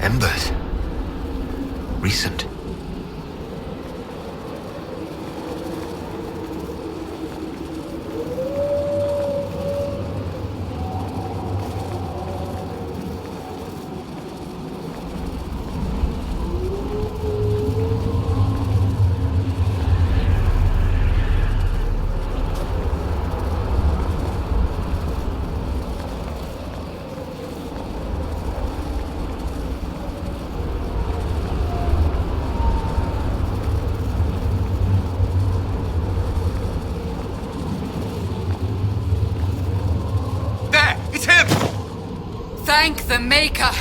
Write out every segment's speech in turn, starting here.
Embers. Recent. Thank the Maker!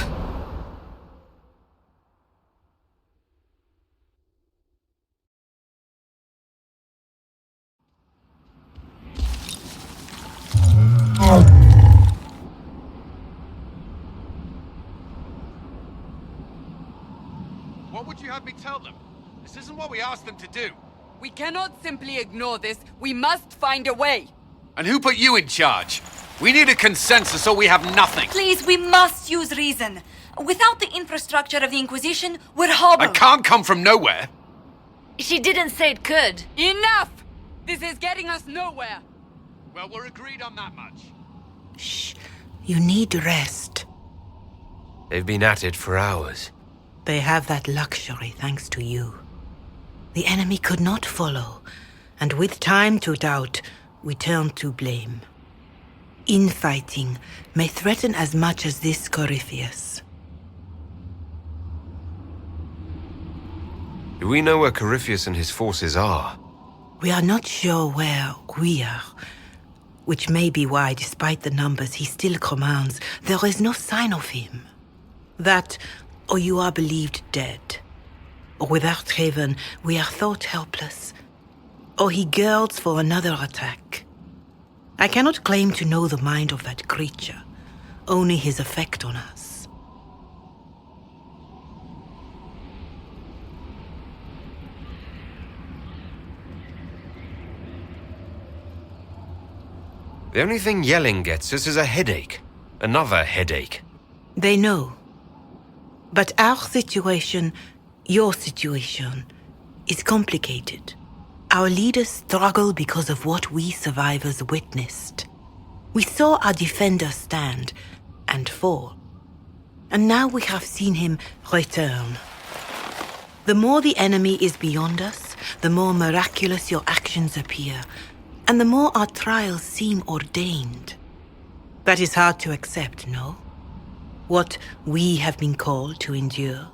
What would you have me tell them? This isn't what we asked them to do. We cannot simply ignore this. We must find a way. And who put you in charge? We need a consensus or we have nothing. Please, we must use reason. Without the infrastructure of the Inquisition, we're hobbled. I can't come from nowhere. She didn't say it could. Enough! This is getting us nowhere. Well, we're agreed on that much. Shh. You need rest. They've been at it for hours. They have that luxury thanks to you. The enemy could not follow, and with time to doubt, we turn to blame. Infighting may threaten as much as this Corypheus. Do we know where Corypheus and his forces are? We are not sure where we are, which may be why, despite the numbers he still commands, there is no sign of him. That, or you are believed dead. Or without Haven, we are thought helpless. Or he girds for another attack. I cannot claim to know the mind of that creature, only his effect on us. The only thing yelling gets us is a headache. Another headache. They know. But our situation, your situation, is complicated. Our leaders struggle because of what we survivors witnessed. We saw our defender stand and fall. And now we have seen him return. The more the enemy is beyond us, the more miraculous your actions appear, and the more our trials seem ordained. That is hard to accept, no? What we have been called to endure,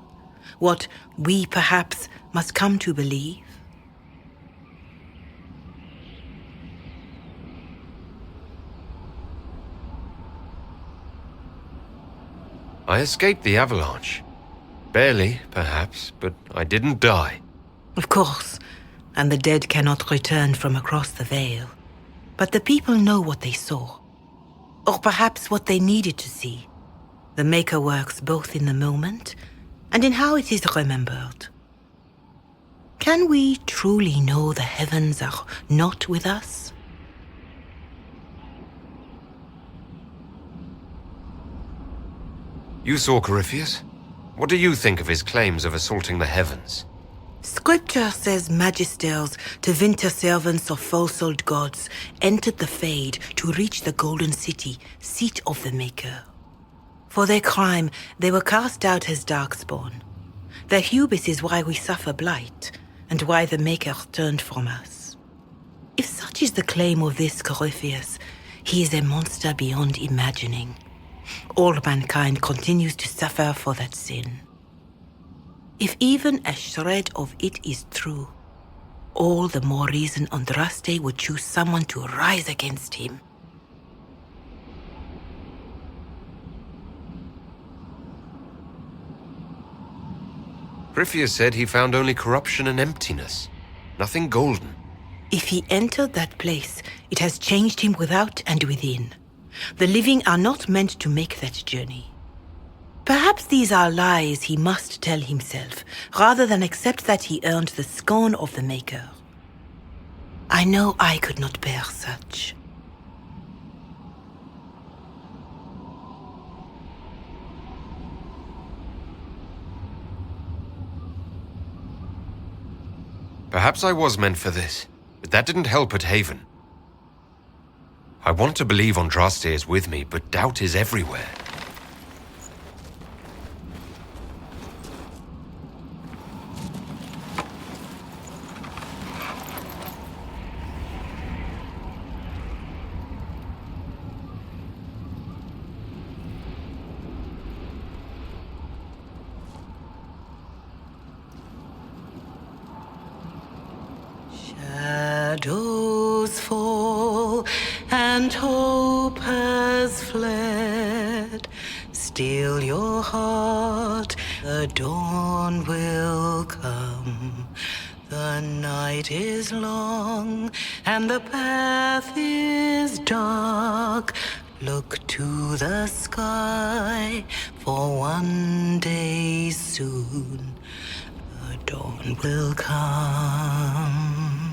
what we perhaps must come to believe. I escaped the avalanche. Barely, perhaps, but I didn't die. Of course, and the dead cannot return from across the veil. But the people know what they saw. Or perhaps what they needed to see. The Maker works both in the moment and in how it is remembered. Can we truly know the heavens are not with us? You saw Corypheus? What do you think of his claims of assaulting the heavens? Scripture says magisters to winter servants of false-old gods entered the Fade to reach the Golden City, seat of the Maker. For their crime, they were cast out as darkspawn. Their hubris is why we suffer blight, and why the Maker turned from us. If such is the claim of this Corypheus, he is a monster beyond imagining. All mankind continues to suffer for that sin. If even a shred of it is true, all the more reason Andraste would choose someone to rise against him. Corypheus said he found only corruption and emptiness. Nothing golden. If he entered that place, it has changed him without and within. The living are not meant to make that journey. Perhaps these are lies he must tell himself, rather than accept that he earned the scorn of the Maker. I know I could not bear such. Perhaps I was meant for this, but that didn't help at Haven. I want to believe Andraste is with me, but doubt is everywhere. Shadows fall and hope has fled. Still your heart, the dawn will come. The night is long and the path is dark. Look to the sky, for one day soon the dawn will come.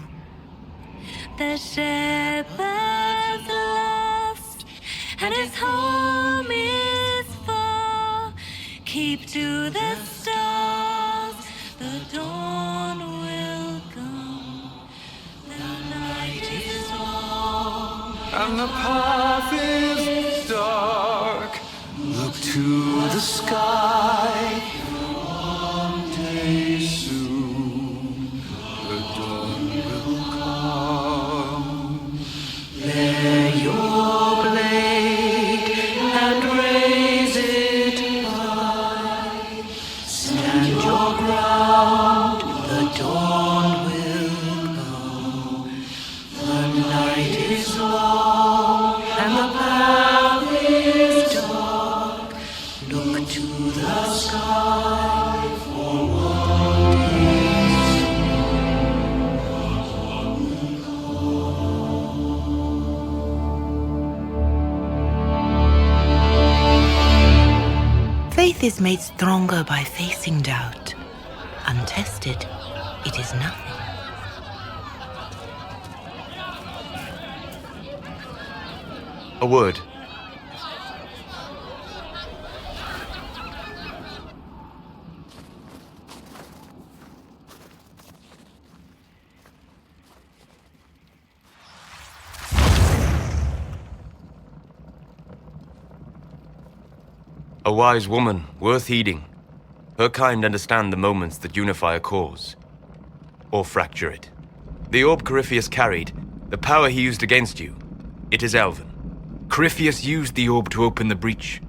The shepherd's lost, and his home is far. Keep to the stars, the dawn will come. The night is long, And the path is dark. Look to the sky. One day soon, the dawn will come. Bear your blade and raise it high. Stand your ground, the dawn will come. The night is long and the path is dark. Look to the sky for one day. Faith is made stronger by facing doubt. Untested, it is nothing. A word. A wise woman, worth heeding. Her kind understand the moments that unify a cause, or fracture it. The orb Corypheus carried, the power he used against you, it is elven. Corypheus used the orb to open the breach.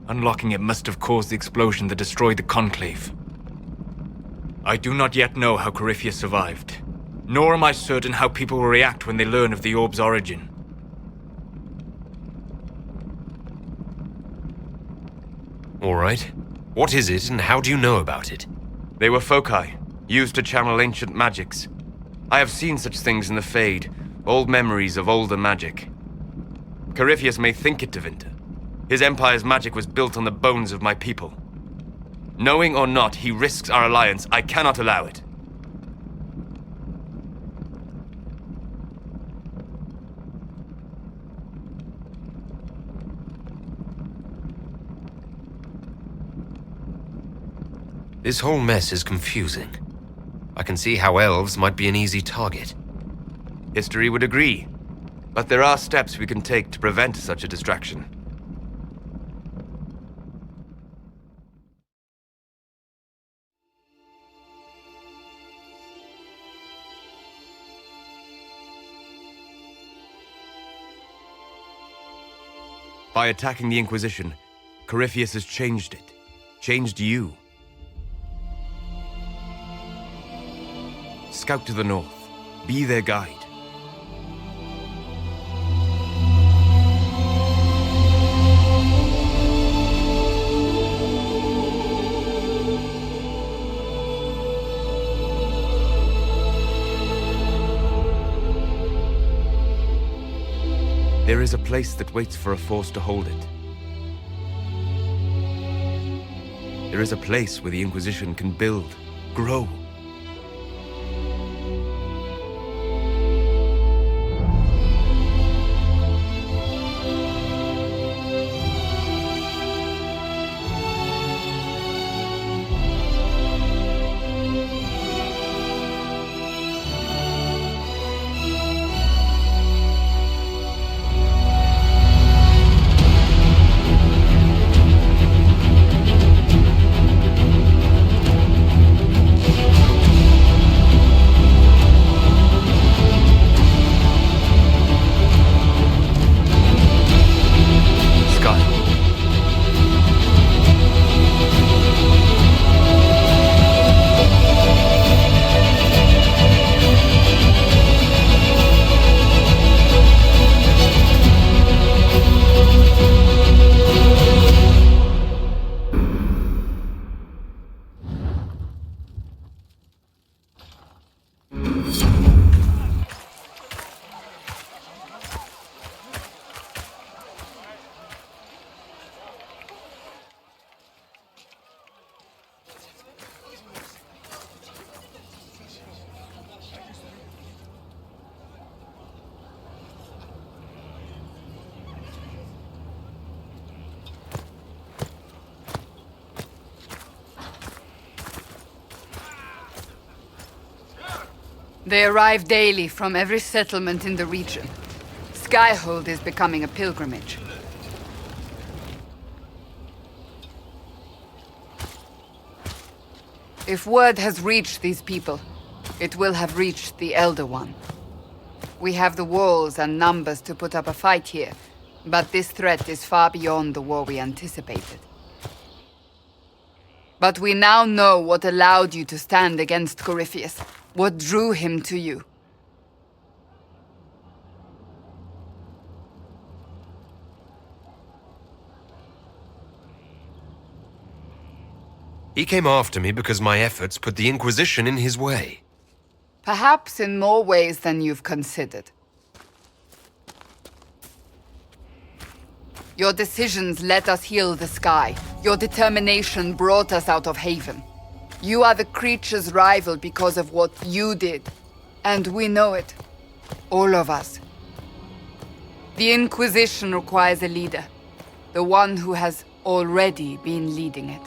Unlocking it must have caused the explosion that destroyed the Conclave. I do not yet know how Corypheus survived, nor am I certain how people will react when they learn of the orb's origin. All right. What is it, and how do you know about it? They were foci, used to channel ancient magics. I have seen such things in the Fade, old memories of older magic. Corypheus may think it Tevinter. His empire's magic was built on the bones of my people. Knowing or not, he risks our alliance. I cannot allow it. This whole mess is confusing. I can see how elves might be an easy target. History would agree, but there are steps we can take to prevent such a distraction. By attacking the Inquisition, Corypheus has changed it. Changed you. Scout to the north. Be their guide. There is a place that waits for a force to hold it. There is a place where the Inquisition can build, grow. They arrive daily from every settlement in the region. Skyhold is becoming a pilgrimage. If word has reached these people, it will have reached the Elder One. We have the walls and numbers to put up a fight here, but this threat is far beyond the war we anticipated. But we now know what allowed you to stand against Corypheus, what drew him to you. He came after me because my efforts put the Inquisition in his way. Perhaps in more ways than you've considered. Your decisions let us heal the sky. Your determination brought us out of Haven. You are the creature's rival because of what you did. And we know it. All of us. The Inquisition requires a leader. The one who has already been leading it.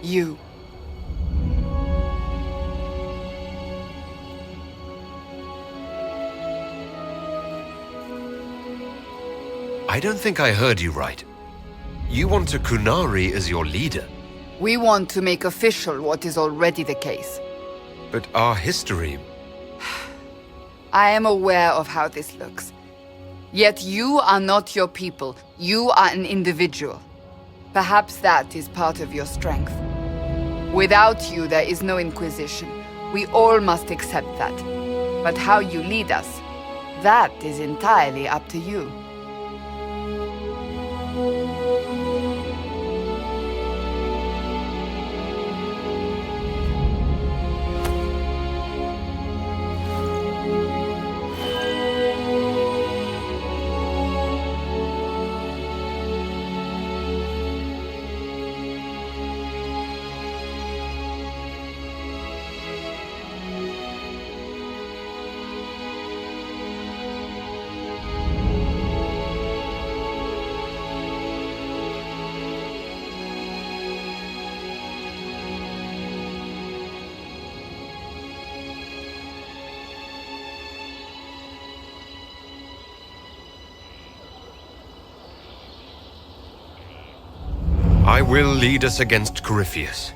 You. I don't think I heard you right. You want a Kunari as your leader? We want to make official what is already the case. But our history... I am aware of how this looks. Yet you are not your people. You are an individual. Perhaps that is part of your strength. Without you, there is no Inquisition. We all must accept that. But how you lead us, that is entirely up to you. I will lead us against Corypheus,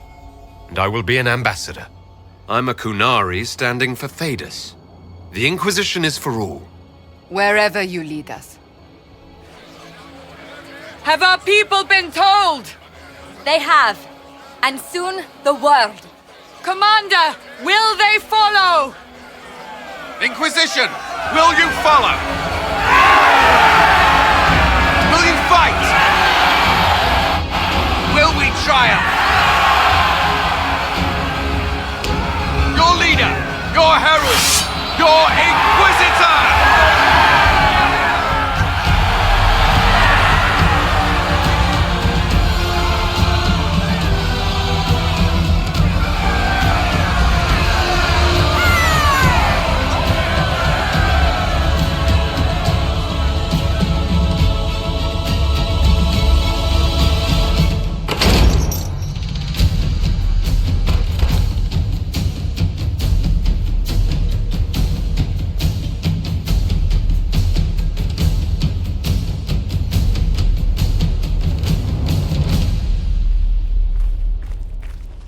and I will be an ambassador. I'm a Kunari standing for Thedas. The Inquisition is for all. Wherever you lead us. Have our people been told? They have. And soon, the world. Commander, will they follow? Inquisition, will you follow? Will you fight? Will we triumph? Your leader, your herald, your Inquisitor!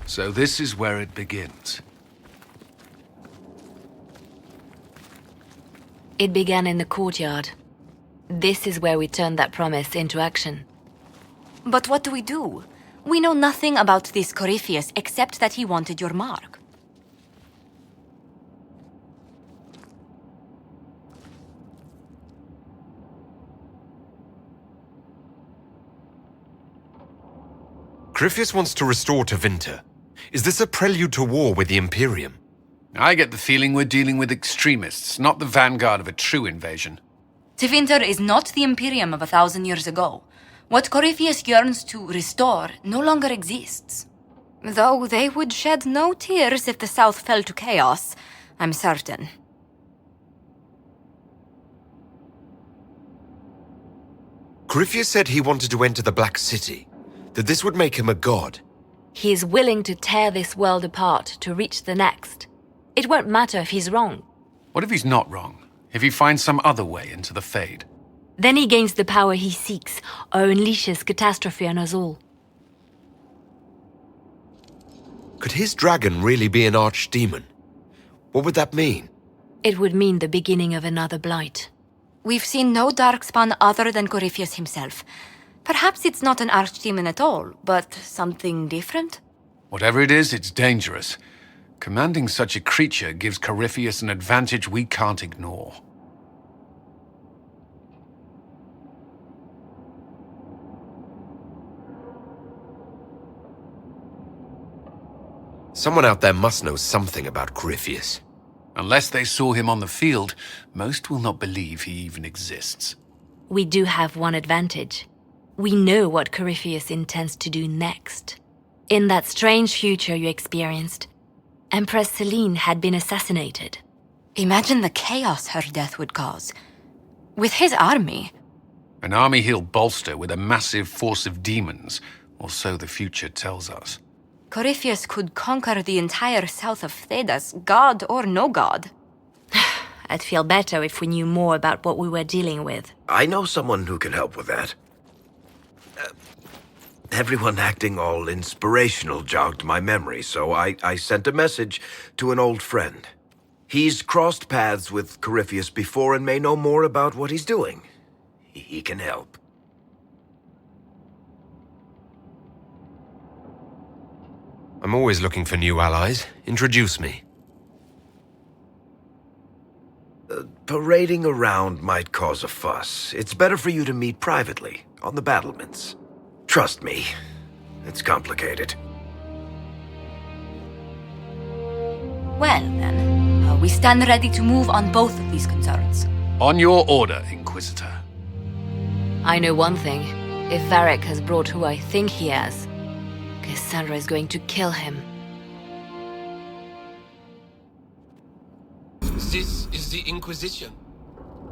So this is where it begins. It began in the courtyard. This is where we turned that promise into action. But what do we do? We know nothing about this Corypheus except that he wanted your mark. Corypheus wants to restore Tevinter. Is this a prelude to war with the Imperium? I get the feeling we're dealing with extremists, not the vanguard of a true invasion. Tevinter is not the Imperium of 1,000 years ago. What Corypheus yearns to restore no longer exists. Though they would shed no tears if the South fell to chaos. I'm certain. Corypheus said he wanted to enter the Black City, that this would make him a god. He is willing to tear this world apart to reach the next. It won't matter if he's wrong. What if he's not wrong? If he finds some other way into the Fade? Then he gains the power he seeks, or unleashes catastrophe on us all. Could his dragon really be an archdemon? What would that mean? It would mean the beginning of another blight. We've seen no darkspawn other than Corypheus himself. Perhaps it's not an archdemon at all, but something different? Whatever it is, it's dangerous. Commanding such a creature gives Corypheus an advantage we can't ignore. Someone out there must know something about Corypheus. Unless they saw him on the field, most will not believe he even exists. We do have one advantage. We know what Corypheus intends to do next. In that strange future you experienced, Empress Selene had been assassinated. Imagine the chaos her death would cause. With his army. An army he'll bolster with a massive force of demons, or so the future tells us. Corypheus could conquer the entire south of Thedas, god or no god. I'd feel better if we knew more about what we were dealing with. I know someone who can help with that. Everyone acting all inspirational jogged my memory, so I sent a message to an old friend. He's crossed paths with Corypheus before and may know more about what he's doing. He can help. I'm always looking for new allies. Introduce me. Parading around might cause a fuss. It's better for you to meet privately, on the battlements. Trust me, it's complicated. Well then, we stand ready to move on both of these concerns. On your order, Inquisitor. I know one thing. If Varric has brought who I think he has, Cassandra is going to kill him. This is the Inquisition.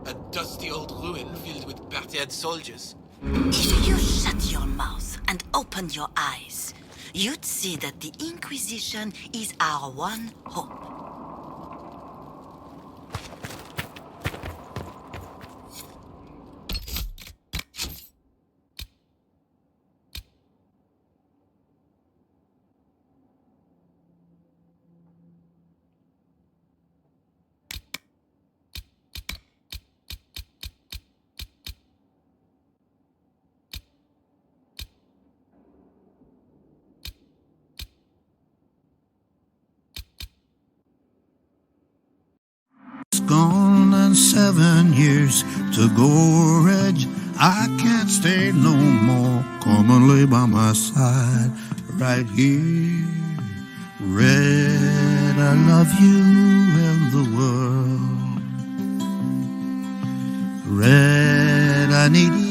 A dusty old ruin filled with battered soldiers. If you shut your mouth and opened your eyes, you'd see that the Inquisition is our one hope. Gone and 7 years to go, Reg. I can't stay no more. Come and lay by my side right here. Red, I love you and the world. Red, I need you.